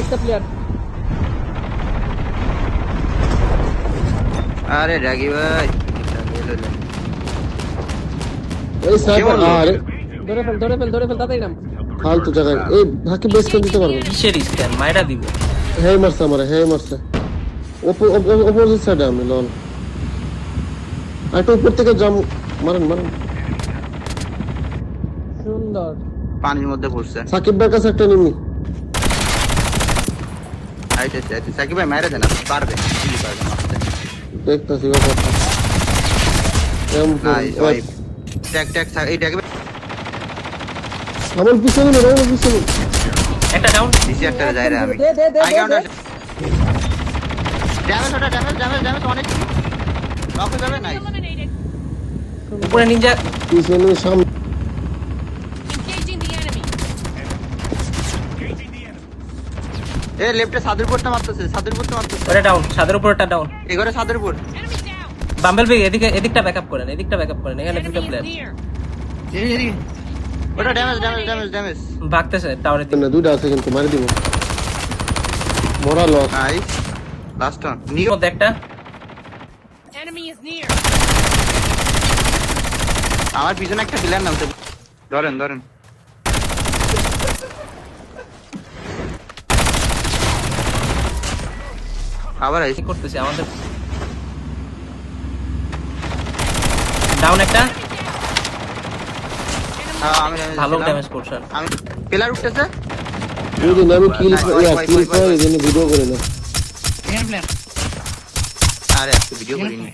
একটা প্লেয়ার। আরে রাগি ভাই এই স্নাইপার আরে ধরে ফেল তাড়াতাড়ি নাম। ফালতু জায়গায় এই ভাকে বেস করে দিতে পারবো। কিসের স্ক্যান মাইরা দিব হ্যাঁ মারছে আমারে, হ্যাঁ মারছে অপোজিট সাইডে আমি লল একটা উপর থেকে জাম মারেন। সুন্দর। পানির মধ্যে পড়ছে। সাকিব ভাইয়ের কাছে একটা নিমি আইতেছে সাকিব ভাই মাইরা দেন, আপনি পারবে কি পারবে মারতে। দেখতেছি ব্যাপারটা নাইস ভাই ট্যাগ এই ট্যাগ আমার পিছনে একটা ডাউন দিছি একটা যায় রে আমি দে আই কাউন্টার ড্যামেজ অনেক নক হয়ে যাবে। নাইস উপরে নিনজা পিছনে সামনে এ লেফটে সাদরপুরটা মারতেছে ওটা ডাউন ছাদের উপরটা ডাউন এগরে সাদরপুর বাম্বেল ভাই এদিকটা ব্যাকআপ করেন এখানে দুটো প্লেয়ার ওটা ড্যামেজ ভাগতেছে টাওয়ারের দিকে না দুইটা আছে কিন্তু মারি দিব মোরা লস। নাইস লাস্ট ওয়ান নিও মধ্যে একটা আমার পিছনে একটা প্লেয়ার নামছে ধরেন আবার কি করতেছে আমাদের ডাউন একটা আমি ভালো ড্যামেজ করছে আমি প্লেয়ার উঠতেছে ওই যে আমি কিল পাই এই জন্য ভিডিও করে না। আরে একটা ভিডিও করিনি